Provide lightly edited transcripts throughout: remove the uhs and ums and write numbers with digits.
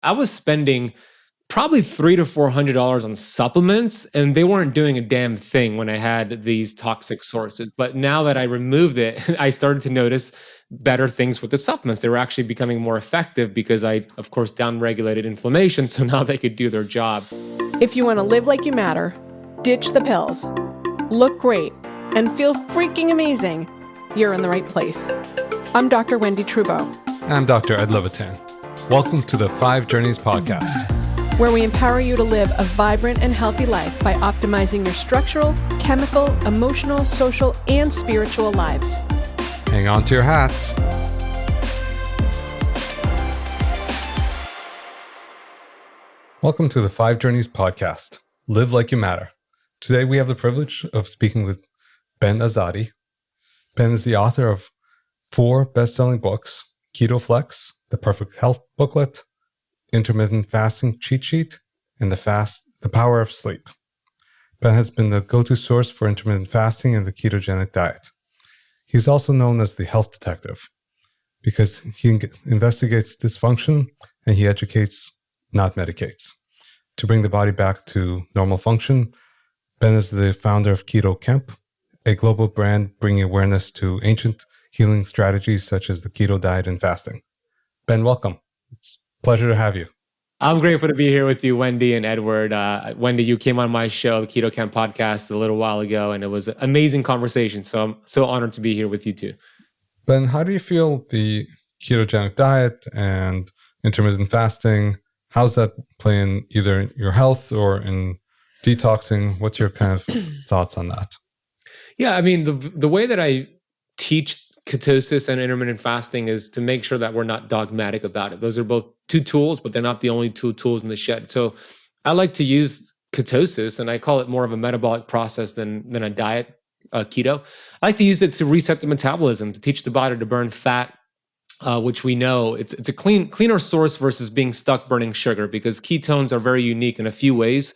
I was spending probably $300 to $400 on supplements, and they weren't doing a damn thing when I had these toxic sources. But now that I removed it, I started to notice better things with the supplements. They were actually becoming more effective because I, of course, downregulated inflammation. So now they could do their job. If you want to live like you matter, ditch the pills, look great, and feel freaking amazing, you're in the right place. I'm Dr. Wendy Trudeau. I'm Dr. Ed Levitan. Welcome to the 5 Journeys podcast, where we empower you to live a vibrant and healthy life by optimizing your structural, chemical, emotional, social, and spiritual lives. Hang on to your hats. Welcome to the 5 Journeys podcast, Live Like You Matter. Today we have the privilege of speaking with Ben Azadi. Ben is the author of 4 best-selling books: Keto Flex, The Perfect Health Booklet, Intermittent Fasting Cheat Sheet, and The Power of Sleep. Ben has been the go-to source for intermittent fasting and the ketogenic diet. He's also known as the health detective because he investigates dysfunction and he educates, not medicates. To bring the body back to normal function, Ben is the founder of Keto Camp, a global brand bringing awareness to ancient healing strategies such as the keto diet and fasting. Ben, welcome. It's a pleasure to have you. I'm grateful to be here with you, Wendy and Edward. Wendy, you came on my show, the Keto Camp podcast, a little while ago, and it was an amazing conversation. So I'm so honored to be here with you too. Ben, how do you feel the ketogenic diet and intermittent fasting, how's that play in either your health or in detoxing? What's your kind of thoughts on that? Yeah, I mean, the way that I teach ketosis and intermittent fasting is to make sure that we're not dogmatic about it. Those are both 2 tools, but they're not the only 2 tools in the shed. So I like to use ketosis, and I call it more of a metabolic process than a diet, keto. I like to use it to reset the metabolism, to teach the body to burn fat, which we know it's a cleaner source versus being stuck burning sugar, because ketones are very unique in a few ways.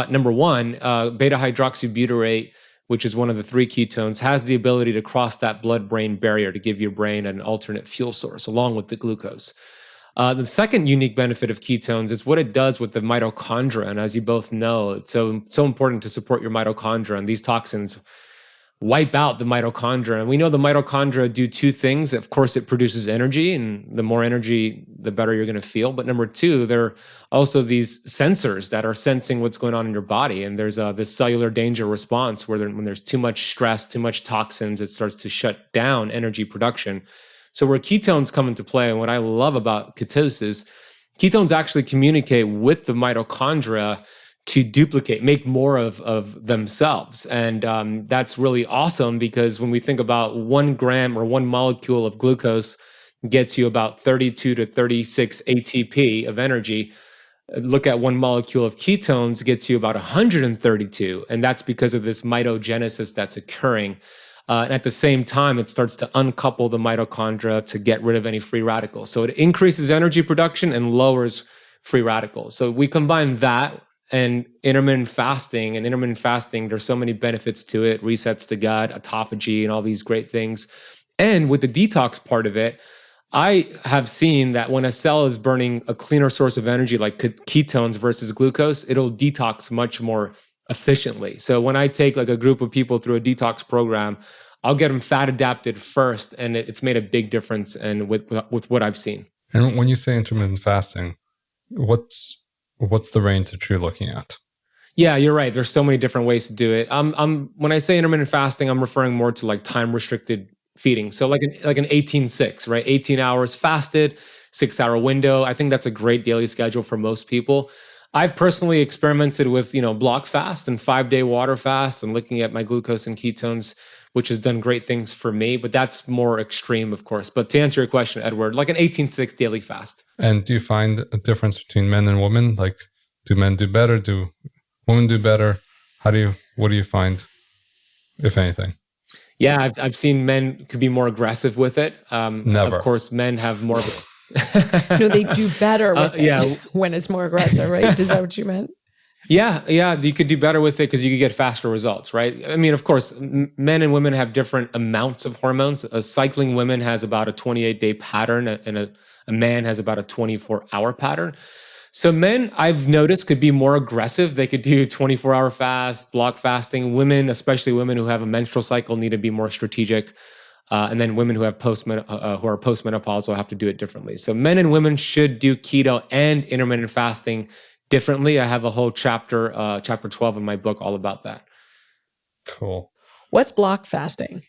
Number one, beta hydroxybutyrate, which is one of the 3 ketones, has the ability to cross that blood-brain barrier to give your brain an alternate fuel source, along with the glucose. The second unique benefit of ketones is what it does with the mitochondria. And as you both know, it's so important to support your mitochondria. And these toxins wipe out the mitochondria. And we know the mitochondria do 2 things. Of course, it produces energy, and the more energy, the better you're going to feel. But number 2, they're also these sensors that are sensing what's going on in your body. And there's this cellular danger response where when there's too much stress, too much toxins, it starts to shut down energy production. So where ketones come into play, and what I love about ketosis, ketones actually communicate with the mitochondria to duplicate, make more of themselves. And that's really awesome, because when we think about 1 gram or 1 molecule of glucose gets you about 32 to 36 ATP of energy, look at 1 molecule of ketones gets you about 132. And that's because of this mitogenesis that's occurring. And at the same time, it starts to uncouple the mitochondria to get rid of any free radicals. So it increases energy production and lowers free radicals. So we combine that and intermittent fasting. And intermittent fasting, there's so many benefits to it. Resets the gut, autophagy, and all these great things. And with the detox part of it, I have seen that when a cell is burning a cleaner source of energy like ketones versus glucose, it'll detox much more efficiently. So when I take like a group of people through a detox program, I'll get them fat adapted first, and it's made a big difference and with what I've seen. And when you say intermittent fasting, what's the range that you're looking at? Yeah, you're right. There's so many different ways to do it. When I say intermittent fasting, I'm referring more to like time restricted feeding. So like an 18-6, right? 18 hours fasted, 6-hour window. I think that's a great daily schedule for most people. I've personally experimented with, block fast and 5-day water fast and looking at my glucose and ketones, which has done great things for me, but that's more extreme, of course. But to answer your question, Edward, like an 18-6 daily fast. And do you find a difference between men and women? Like, do men do better? Do women do better? What do you find, if anything? Yeah, I've seen men could be more aggressive with it. Never. Of course, men have more of a... No, they do better with it when it's more aggressive, right? Is that what you meant? Yeah, you could do better with it because you could get faster results, right? I mean, of course, men and women have different amounts of hormones. Cycling women has about a 28-day pattern, and a A man has about a 24-hour pattern. So men, I've noticed, could be more aggressive. They could do 24-hour fast, block fasting. Women, especially women who have a menstrual cycle, need to be more strategic. And then women who have who are postmenopausal have to do it differently. So men and women should do keto and intermittent fasting differently. I have a whole chapter, chapter 12 in my book, all about that. Cool. What's block fasting?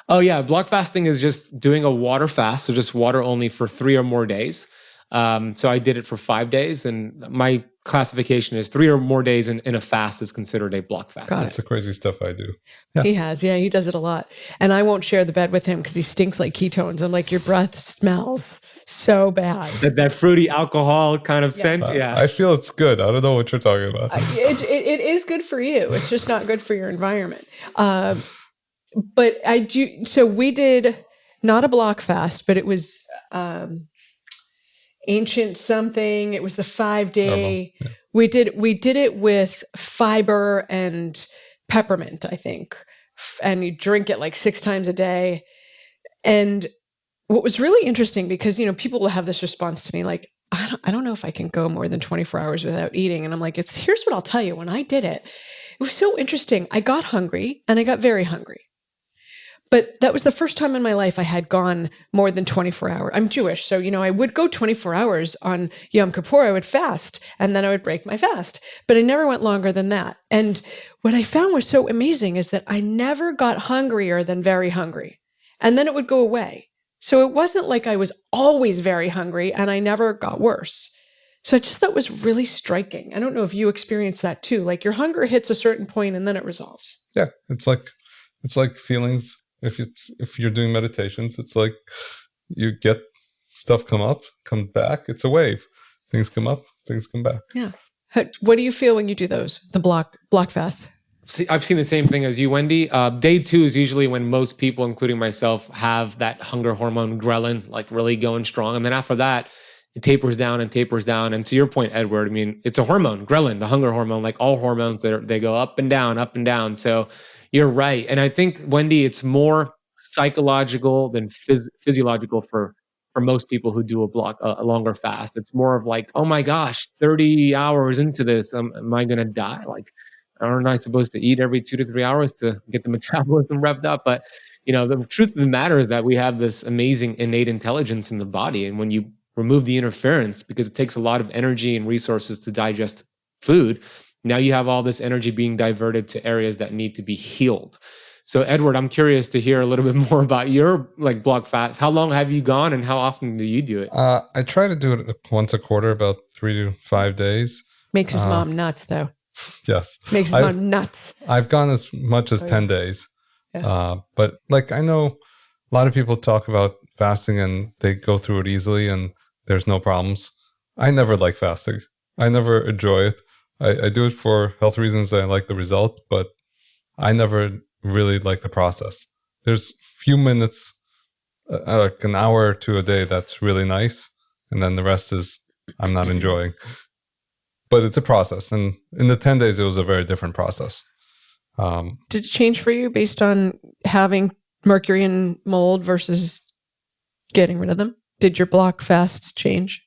Oh yeah, block fasting is just doing a water fast, so just water only for 3 or more days. So I did it for 5 days, and my classification is 3 or more days in a fast is considered a block fast. Got it. That's the crazy stuff I do. Yeah. He does it a lot. And I won't share the bed with him because he stinks like ketones. I'm like, your breath smells so bad. That fruity alcohol kind of scent, yeah. I feel it's good. I don't know what you're talking about. It is good for you. It's just not good for your environment. But I do. So we did not a block fast, but it was ancient something. It was the 5-day. Yeah. We did it with fiber and peppermint, I think. And you drink it like 6 times a day. And what was really interesting, because, people will have this response to me, like, I don't know if I can go more than 24 hours without eating. And I'm like, here's what I'll tell you. When I did it, it was so interesting. I got hungry, and I got very hungry. But that was the first time in my life I had gone more than 24 hours. I'm Jewish, so, I would go 24 hours on Yom Kippur. I would fast, and then I would break my fast. But I never went longer than that. And what I found was so amazing is that I never got hungrier than very hungry. And then it would go away. So it wasn't like I was always very hungry, and I never got worse. So I just thought it was really striking. I don't know if you experienced that too. Like, your hunger hits a certain point and then it resolves. Yeah, it's like feelings. If you're doing meditations, it's like you get stuff come back. It's a wave. Things come up, things come back. Yeah. What do you feel when you do those? The block fast? See, I've seen the same thing as you, Wendy. Day 2 is usually when most people, including myself, have that hunger hormone ghrelin, like really going strong. And then after that, it tapers down and tapers down. And to your point, Edward, I mean, it's a hormone, ghrelin, the hunger hormone. Like all hormones, they go up and down, up and down. So you're right. And I think, Wendy, it's more psychological than physiological for most people who do a longer fast. It's more of like, oh my gosh, 30 hours into this, am I going to die? Like, aren't I supposed to eat every 2 to 3 hours to get the metabolism revved up? But, the truth of the matter is that we have this amazing innate intelligence in the body. And when you remove the interference, because it takes a lot of energy and resources to digest food, now you have all this energy being diverted to areas that need to be healed. So Edward, I'm curious to hear a little bit more about your block fast. How long have you gone, and how often do you do it? I try to do it once a quarter, about 3 to 5 days. Makes his mom nuts, though. Yes. Makes his mom nuts. I've gone as much as 10 days. Yeah. But I know a lot of people talk about fasting and they go through it easily and there's no problems. I never like fasting. I never enjoy it. I do it for health reasons. I like the result, but I never really like the process. There's few minutes, like an hour or 2 a day, that's really nice. And then the rest is I'm not enjoying. But it's a process. And in the 10 days, it was a very different process. Did it change for you based on having mercury and mold versus getting rid of them? Did your block fasts change?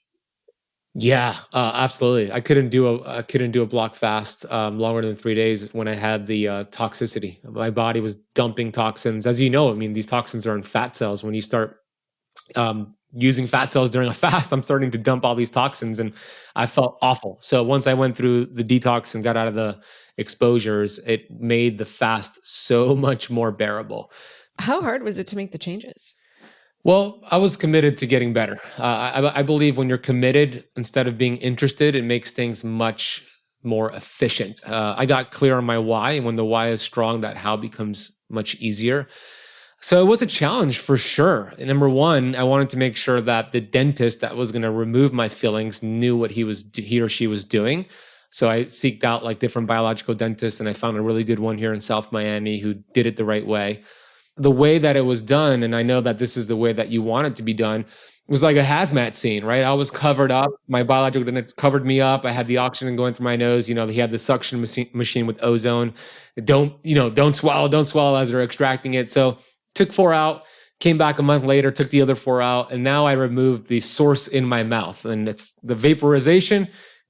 Yeah, absolutely. I couldn't do a block fast longer than 3 days when I had the toxicity. My body was dumping toxins. As you know, I mean, these toxins are in fat cells. When you start using fat cells during a fast, I'm starting to dump all these toxins, and I felt awful. So once I went through the detox and got out of the exposures, it made the fast so much more bearable. How hard was it to make the changes? Well, I was committed to getting better. I believe when you're committed, instead of being interested, it makes things much more efficient. I got clear on my why, and when the why is strong, that how becomes much easier. So it was a challenge for sure. And number one, I wanted to make sure that the dentist that was going to remove my fillings knew what he or she was doing. So I seeked out different biological dentists, and I found a really good one here in South Miami who did it the right way. The way that it was done, and I know that this is the way that you want it to be done, was like a hazmat scene, right? I was covered up. My biological dentist covered me up. I had the oxygen going through my nose. He had the suction machine with ozone. Don't swallow as they're extracting it. So took 4 out, came back a month later, took the other 4 out, and now I removed the source in my mouth, and it's the vaporization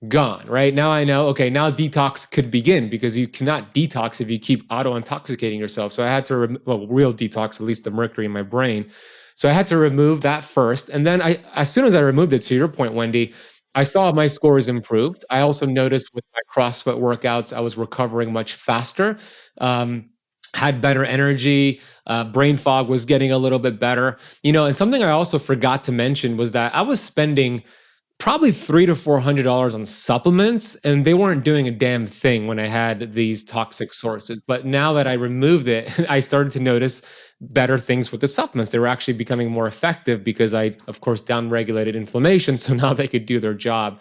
gone, right? Now I know, okay, now detox could begin, because you cannot detox if you keep auto-intoxicating yourself. So I had to, real detox, at least the mercury in my brain. So I had to remove that first. And then as soon as I removed it, to your point, Wendy, I saw my scores improved. I also noticed with my CrossFit workouts, I was recovering much faster, had better energy, brain fog was getting a little bit better. And something I also forgot to mention was that I was spending probably $300 to $400 on supplements, and they weren't doing a damn thing when I had these toxic sources. But now that I removed it, I started to notice better things with the supplements. They were actually becoming more effective because I, of course, downregulated inflammation. So now they could do their job.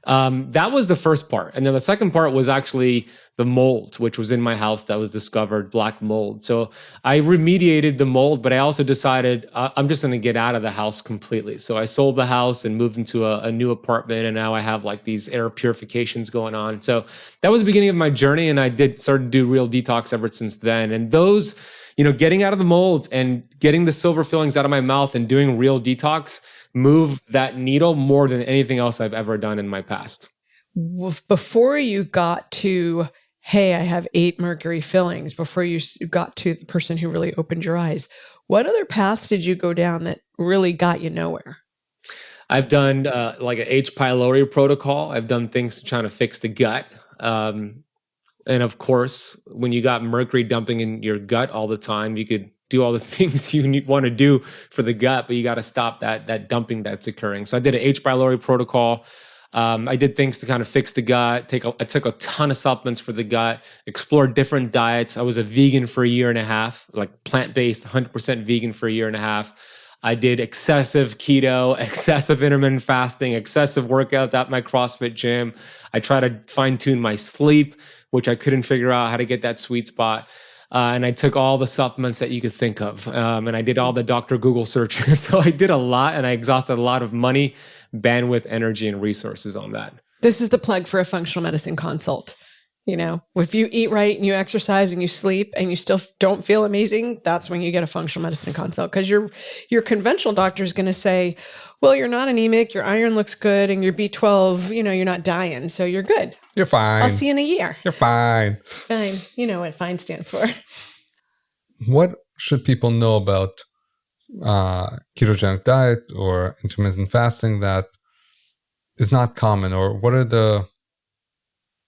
That was the first part. And then the second part was actually the mold, which was in my house that was discovered, black mold. So I remediated the mold, but I also decided I'm just going to get out of the house completely. So I sold the house and moved into a new apartment. And now I have like these air purifications going on. So that was the beginning of my journey. And I started to do real detox ever since then. And those, getting out of the mold and getting the silver fillings out of my mouth and doing real detox move that needle more than anything else I've ever done in my past. Before you got to, hey, I have 8 mercury fillings, before you got to the person who really opened your eyes, what other paths did you go down that really got you nowhere? I've done like an H. pylori protocol. I've done things to try to fix the gut. And of course, when you got mercury dumping in your gut all the time, you could do all the things you want to do for the gut, but you got to stop that dumping that's occurring. So I did an H. pylori protocol. I did things to kind of fix the gut. I took a ton of supplements for the gut, explored different diets. I was a vegan for a year and a half, like plant-based, 100% vegan for a year and a half. I did excessive keto, excessive intermittent fasting, excessive workouts at my CrossFit gym. I tried to fine-tune my sleep, which I couldn't figure out how to get that sweet spot. And I took all the supplements that you could think of. And I did all the Dr. Google searches. So I did a lot, and I exhausted a lot of money, bandwidth, energy, and resources on that. This is the plug for a functional medicine consult. If you eat right and you exercise and you sleep and you still don't feel amazing, that's when you get a functional medicine consult. Because your conventional doctor is going to say, well, you're not anemic, your iron looks good, and your B12, you're not dying, so you're good. You're fine. I'll see you in a year. You're fine. Fine. You know what FINE stands for. What should people know about ketogenic diet or intermittent fasting that is not common? Or what are the...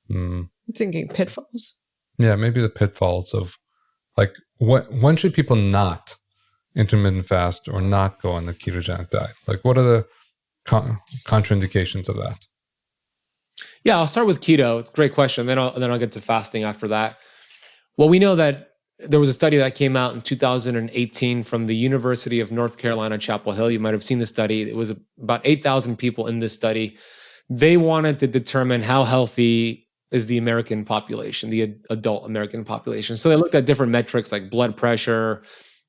I'm thinking pitfalls. Yeah, maybe the pitfalls of like when should people not intermittent fast or not go on the ketogenic diet? Like what are the contraindications of that? Yeah, I'll start with keto. Great question. Then I'll get to fasting after that. Well, we know that there was a study that came out in 2018 from the University of North Carolina, Chapel Hill. You might have seen the study. It was about 8,000 people in this study. They wanted to determine how healthy is the American population, the adult American population. So they looked at different metrics like blood pressure,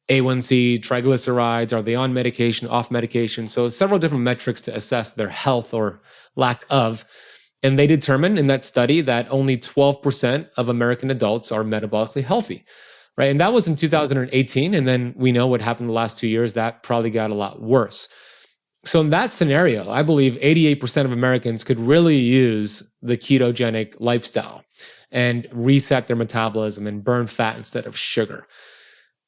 A1C, triglycerides, are they on medication, off medication? So several different metrics to assess their health or lack of. And they determined in that study that only 12% of American adults are metabolically healthy, right? And that was in 2018. And then we know what happened the last 2 years, that probably got a lot worse. So in that scenario, I believe 88% of Americans could really use the ketogenic lifestyle and reset their metabolism and burn fat instead of sugar.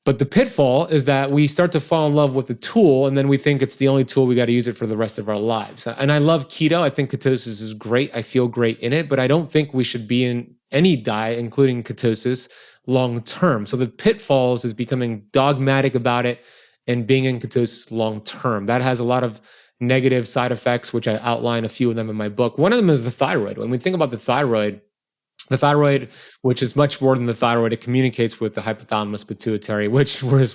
But the pitfall is that we start to fall in love with the tool, and then we think it's the only tool, we got to use it for the rest of our lives. And I love keto. I think ketosis is great. I feel great in it, but I don't think we should be in any diet, including ketosis, long term. So the pitfalls is becoming dogmatic about it and being in ketosis long term. That has a lot of negative side effects, which I outline a few of them in my book. One of them is the thyroid. When we think about the thyroid, which is much more than the thyroid, it communicates with the hypothalamus pituitary, where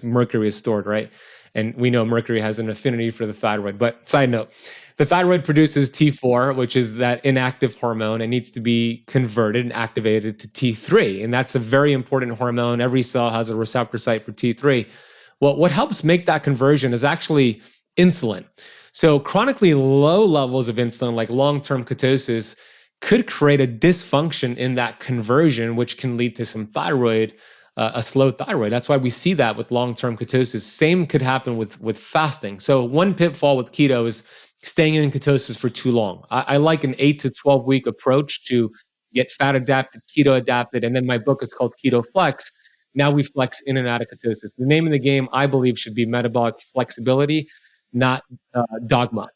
mercury is stored, right? And we know mercury has an affinity for the thyroid. But side note, the thyroid produces T4, which is that inactive hormone. It needs to be converted and activated to T3. And that's a very important hormone. Every cell has a receptor site for T3. Well, what helps make that conversion is actually insulin. So chronically low levels of insulin, like long-term ketosis, could create a dysfunction in that conversion, which can lead to some thyroid a slow thyroid. That's why we see that with long-term ketosis. Same could happen with fasting. So one pitfall with keto is staying in ketosis for too long. I like an 8 to 12 week approach to get fat adapted, keto adapted, and then my book is called Keto Flex. Now we flex in and out of ketosis. The name of the game, I believe, should be metabolic flexibility, not dogma.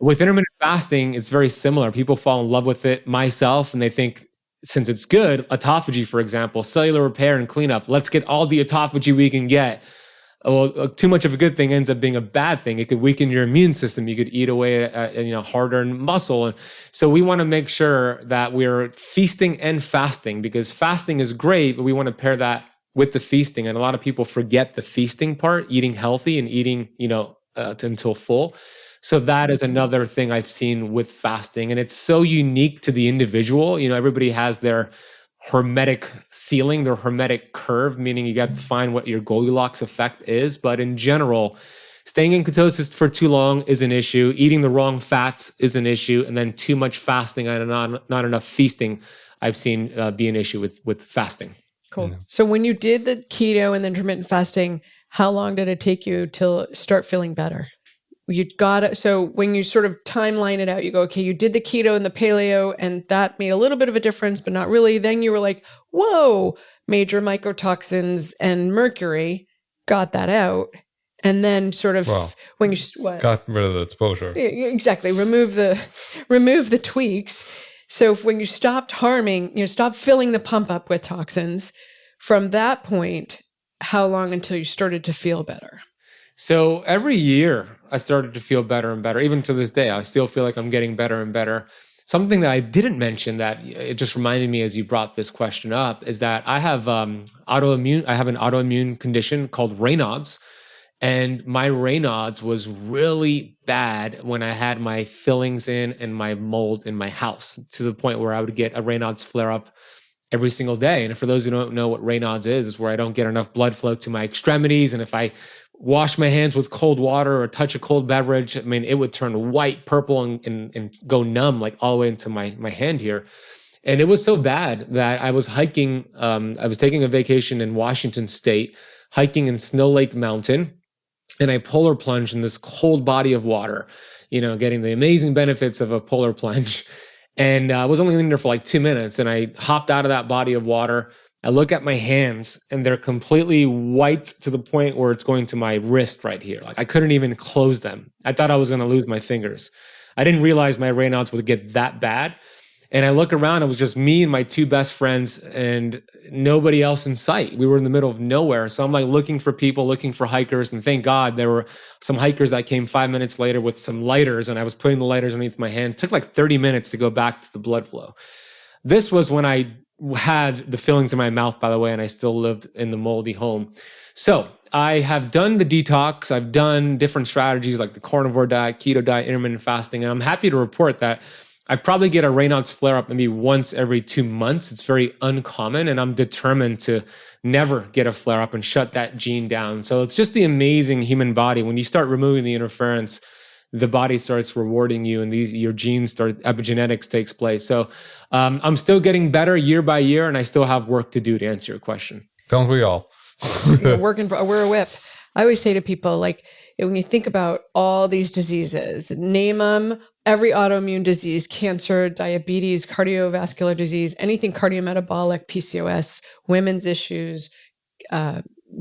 With intermittent fasting, it's very similar. People fall in love with it, myself, and they think since it's good, autophagy, for example, cellular repair and cleanup, let's get all the autophagy we can get. Well, too much of a good thing ends up being a bad thing. It could weaken your immune system. You could eat away at hard-earned muscle. And so we want to make sure that we're feasting and fasting, because fasting is great, but we want to pair that with the feasting. And a lot of people forget the feasting part, eating healthy and eating, until full. So that is another thing I've seen with fasting. And it's so unique to the individual. Everybody has their hermetic ceiling, their hermetic curve, meaning you got to find what your Goldilocks effect is. But in general, staying in ketosis for too long is an issue. Eating the wrong fats is an issue. And then too much fasting and not enough feasting, I've seen be an issue with fasting. Cool. Yeah. So when you did the keto and the intermittent fasting, how long did it take you to start feeling better? So when you sort of timeline it out, you go, okay, you did the keto and the paleo, and that made a little bit of a difference, but not really. Then you were like, whoa, major mycotoxins and mercury, got that out. And then sort of when you got rid of the exposure. Exactly. Remove the tweaks. So when you stopped stopped filling the pump up with toxins, from that point, how long until you started to feel better? So every year I started to feel better and better. Even to this day, I still feel like I'm getting better and better. Something that I didn't mention that it just reminded me as you brought this question up is that I have autoimmune. I have an autoimmune condition called Raynaud's, and my Raynaud's was really bad when I had my fillings in and my mold in my house, to the point where I would get a Raynaud's flare up every single day. And for those who don't know what Raynaud's is where I don't get enough blood flow to my extremities. And if I wash my hands with cold water or touch a cold beverage, it would turn white, purple, and go numb, like all the way into my hand here. And it was so bad that I was hiking. I was taking a vacation in Washington State, hiking in Snow Lake Mountain, and I polar plunged in this cold body of water, getting the amazing benefits of a polar plunge. And I was only in there for like 2 minutes, and I hopped out of that body of water. I look at my hands, and they're completely white to the point where it's going to my wrist right here. Like I couldn't even close them. I thought I was going to lose my fingers. I didn't realize my Raynaud's would get that bad. And I look around, it was just me and my two best friends and nobody else in sight. We were in the middle of nowhere. So I'm like looking for people, looking for hikers. And thank God there were some hikers that came 5 minutes later with some lighters, and I was putting the lighters underneath my hands. It took like 30 minutes to go back to the blood flow. This was when I had the fillings in my mouth, by the way, and I still lived in the moldy home. So I have done the detox. I've done different strategies like the carnivore diet, keto diet, intermittent fasting. And I'm happy to report that I probably get a Raynaud's flare up maybe once every 2 months. It's very uncommon, and I'm determined to never get a flare up and shut that gene down. So it's just the amazing human body. When you start removing the interference, the body starts rewarding you, and your genes epigenetics takes place. So I'm still getting better year by year, and I still have work to do, to answer your question. Don't we all? We're a whip. I always say to people, like, when you think about all these diseases, name them, every autoimmune disease, cancer, diabetes, cardiovascular disease, anything cardiometabolic, PCOS, women's issues,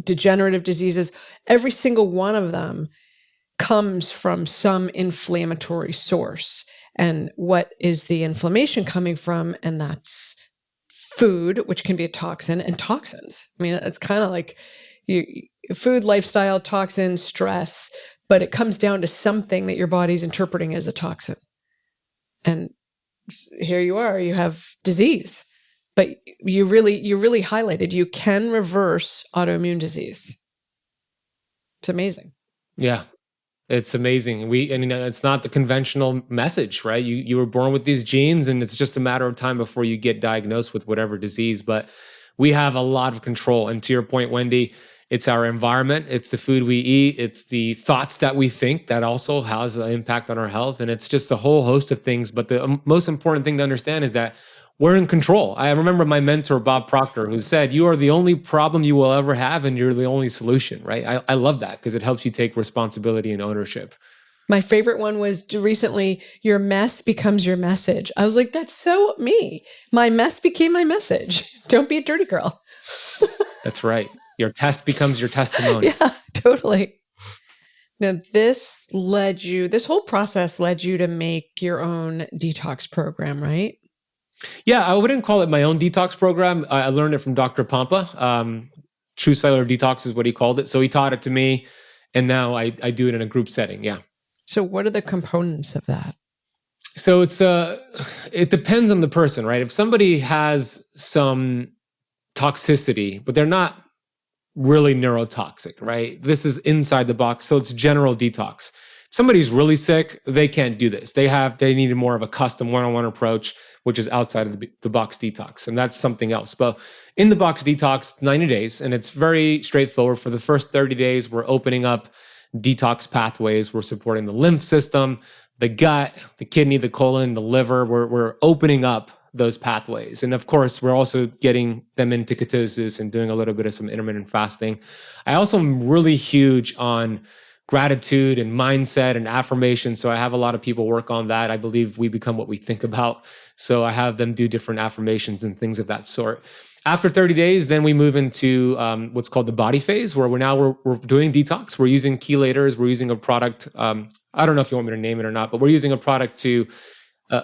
degenerative diseases, every single one of them comes from some inflammatory source. And what is the inflammation coming from? And that's food, which can be a toxin, and toxins. It's kind of like food, lifestyle, toxins, stress, but it comes down to something that your body's interpreting as a toxin. And here you are, you have disease, but you really highlighted, you can reverse autoimmune disease. It's amazing. Yeah. It's amazing. It's not the conventional message, right? You were born with these genes, and it's just a matter of time before you get diagnosed with whatever disease. But we have a lot of control. And to your point, Wendy, it's our environment, it's the food we eat, it's the thoughts that we think that also has an impact on our health. And it's just a whole host of things. But the most important thing to understand is that we're in control. I remember my mentor, Bob Proctor, who said, you are the only problem you will ever have and you're the only solution, right? I love that because it helps you take responsibility and ownership. My favorite one was recently, your mess becomes your message. I was like, that's so me. My mess became my message. Don't be a dirty girl. That's right. Your test becomes your testimony. Yeah, totally. Now, this whole process led you to make your own detox program, right? Yeah, I wouldn't call it my own detox program. I learned it from Dr. Pompa. True Cellular Detox is what he called it. So he taught it to me, and now I do it in a group setting. Yeah. So what are the components of that? So it depends on the person, right? If somebody has some toxicity, but they're not really neurotoxic, right? This is inside the box. So it's general detox. If somebody's really sick, they can't do this. They need more of a custom one-on-one approach, which is outside of the box detox. And that's something else. But in the box detox, 90 days, and it's very straightforward. For the first 30 days, we're opening up detox pathways. We're supporting the lymph system, the gut, the kidney, the colon, the liver. We're opening up those pathways. And of course, we're also getting them into ketosis and doing a little bit of some intermittent fasting. I also am really huge on gratitude and mindset and affirmation. So I have a lot of people work on that. I believe we become what we think about. So I have them do different affirmations and things of that sort. After 30 days, then we move into what's called the body phase, where we're doing detox. We're using chelators. We're using a product. I don't know if you want me to name it or not, but we're using a product to,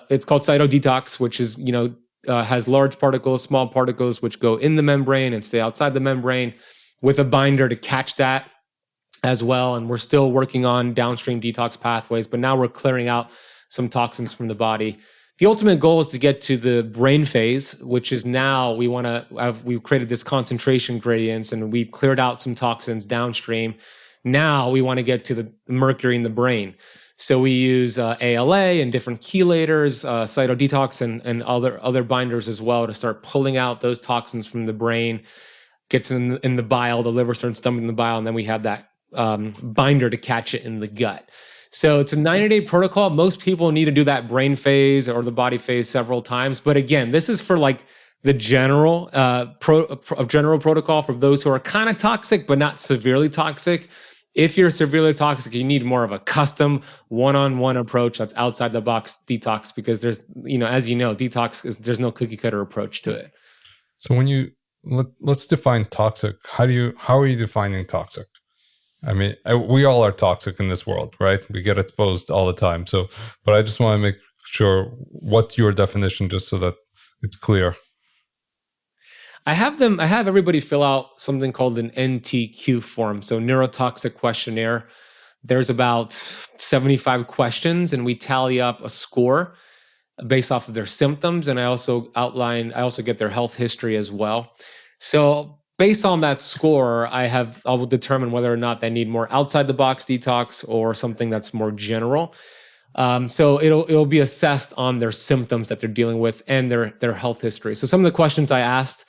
it's called Cyto Detox, which is, has large particles, small particles, which go in the membrane and stay outside the membrane, with a binder to catch that as well. And we're still working on downstream detox pathways, but now we're clearing out some toxins from the body. The ultimate goal is to get to the brain phase, which is now we've created this concentration gradients and we've cleared out some toxins downstream. Now we want to get to the mercury in the brain. So we use ALA and different chelators, Cyto Detox and other binders as well to start pulling out those toxins from the brain, gets in the bile, the liver starts dumping the bile, and then we have that binder to catch it in the gut. So it's a 90-day protocol. Most people need to do that brain phase or the body phase several times. But again, this is for like the general protocol for those who are kind of toxic, but not severely toxic. If you're severely toxic, you need more of a custom one-on-one approach that's outside the box detox, because there's, as you know, there's no cookie cutter approach to it. So when let's define toxic. How are you defining toxic? I mean, we all are toxic in this world, right? We get exposed all the time. So, but I just want to make sure what's your definition, just so that it's clear. I have everybody fill out something called an NTQ form. So neurotoxic questionnaire. There's about 75 questions and we tally up a score based off of their symptoms. And I also get their health history as well. So based on that score, I will determine whether or not they need more outside the box detox or something that's more general. So it'll be assessed on their symptoms that they're dealing with and their health history. So some of the questions I asked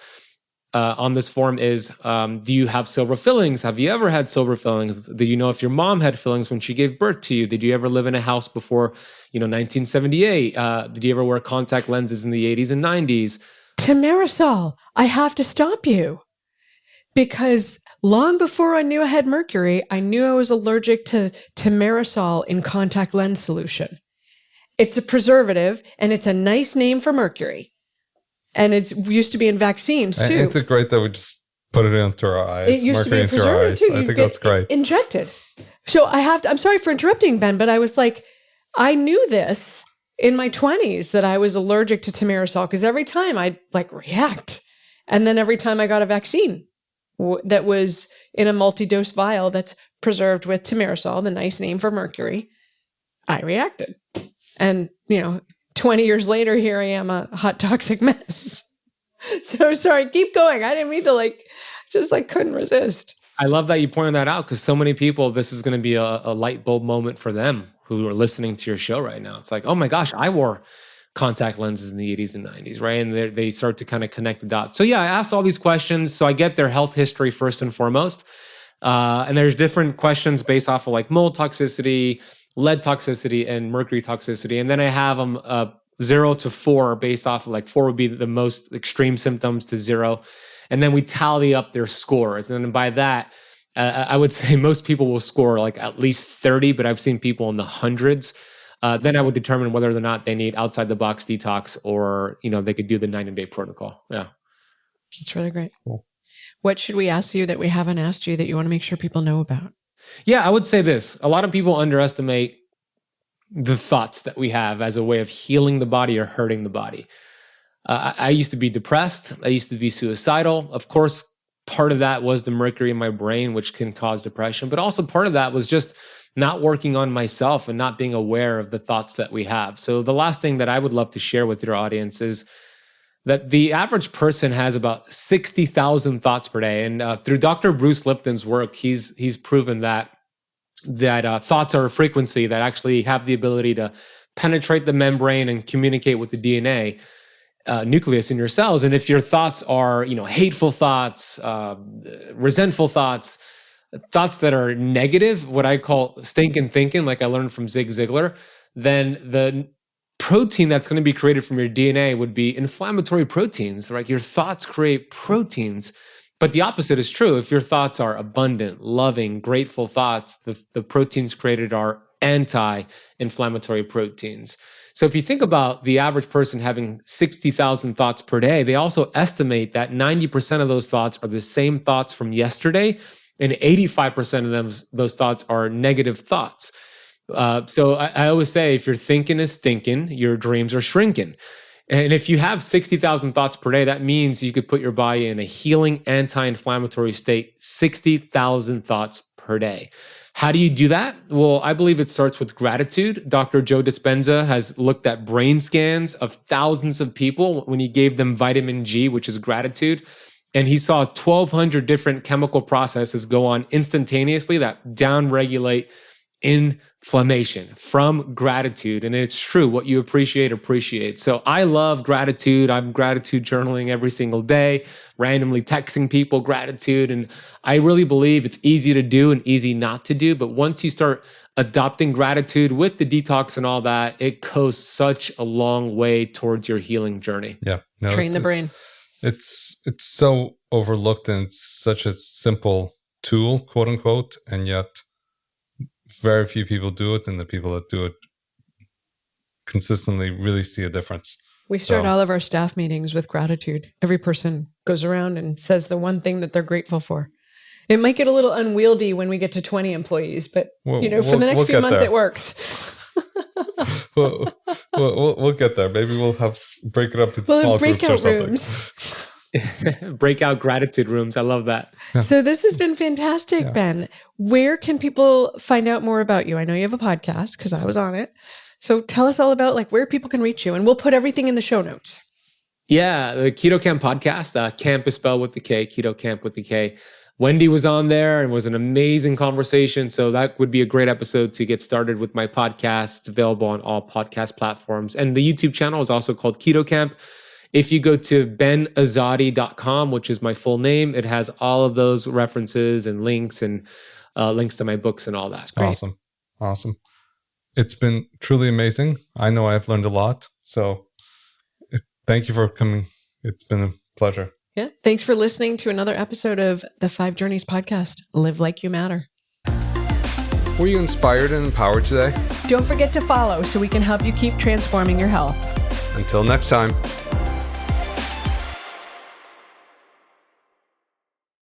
on this form is, do you have silver fillings? Have you ever had silver fillings? Do you know if your mom had fillings when she gave birth to you? Did you ever live in a house before 1978? Did you ever wear contact lenses in the 80s and 90s? Tamarisol, I have to stop you. Because long before I knew I had mercury, I knew I was allergic to tamarisol in contact lens solution. It's a preservative, and it's a nice name for mercury. And it used to be in vaccines, too. It's great that we just put it into our eyes. It used to be a preservative, too. I think that's great. Injected. So I'm sorry for interrupting, Ben, but I was like, I knew this in my 20s that I was allergic to tamarisol, because every time I'd react. And then every time I got a vaccine that was in a multi-dose vial that's preserved with tamarisol, the nice name for mercury, I reacted. And, 20 years later, here I am, a hot toxic mess. So sorry, keep going. I didn't mean to couldn't resist. I love that you pointed that out, because so many people, this is going to be a light bulb moment for them who are listening to your show right now. It's like, oh my gosh, I wore contact lenses in the 80s and 90s, right? And they start to kind of connect the dots. So yeah, I asked all these questions. So I get their health history first and foremost. And there's different questions based off of mold toxicity, lead toxicity, and mercury toxicity. And then I have them 0 to 4 based off of like 4 would be the most extreme symptoms to 0. And then we tally up their scores. And then by that, I would say most people will score like at least 30, but I've seen people in the hundreds. Then I would determine whether or not they need outside the box detox or, they could do the 90-day protocol. Yeah. That's really great. Cool. What should we ask you that we haven't asked you that you want to make sure people know about? Yeah, I would say this. A lot of people underestimate the thoughts that we have as a way of healing the body or hurting the body. I used to be depressed. I used to be suicidal. Of course, part of that was the mercury in my brain, which can cause depression. But also part of that was just not working on myself and not being aware of the thoughts that we have. So the last thing that I would love to share with your audience is that the average person has about 60,000 thoughts per day. And through Dr. Bruce Lipton's work, he's proven that thoughts are a frequency that actually have the ability to penetrate the membrane and communicate with the DNA nucleus in your cells. And if your thoughts are, hateful thoughts, resentful thoughts, thoughts that are negative, what I call stinking thinking, like I learned from Zig Ziglar, then the protein that's going to be created from your DNA would be inflammatory proteins, right? Your thoughts create proteins. But the opposite is true. If your thoughts are abundant, loving, grateful thoughts, the proteins created are anti-inflammatory proteins. So if you think about the average person having 60,000 thoughts per day, they also estimate that 90% of those thoughts are the same thoughts from yesterday, and 85% of those thoughts are negative thoughts. So I always say, if your thinking is stinking, your dreams are shrinking. And if you have 60,000 thoughts per day, that means you could put your body in a healing, anti-inflammatory state, 60,000 thoughts per day. How do you do that? Well, I believe it starts with gratitude. Dr. Joe Dispenza has looked at brain scans of thousands of people when he gave them vitamin G, which is gratitude. And he saw 1,200 different chemical processes go on instantaneously that downregulate inflammation from gratitude. And it's true, what you appreciate. So I love gratitude. I'm gratitude journaling every single day, randomly texting people gratitude. And I really believe it's easy to do and easy not to do. But once you start adopting gratitude with the detox and all that, it goes such a long way towards your healing journey. Yeah. No, Train the brain. It's so overlooked, and it's such a simple tool, quote unquote, and yet very few people do it, and the people that do it consistently really see a difference. We start all of our staff meetings with gratitude. Every person goes around and says the one thing that they're grateful for. It might get a little unwieldy when we get to 20 employees, but for the next few months, it works. we'll get there. Maybe we'll break it up into small groups or something. Rooms. Breakout gratitude rooms. I love that. Yeah. So this has been fantastic, Ben. Where can people find out more about you? I know you have a podcast because I was on it. So tell us all about where people can reach you, and we'll put everything in the show notes. Yeah, the Keto Camp podcast. Camp is spelled with the K, Keto Camp with the K. Wendy was on there and was an amazing conversation. So that would be a great episode to get started with my podcast. It's available on all podcast platforms. And the YouTube channel is also called Keto Camp. If you go to benazadi.com, which is my full name, it has all of those references and links to my books and all that. Awesome. It's been truly amazing. I know I've learned a lot. So thank you for coming. It's been a pleasure. Yeah. Thanks for listening to another episode of the 5 Journeys podcast. Live like you matter. Were you inspired and empowered today? Don't forget to follow so we can help you keep transforming your health. Until next time.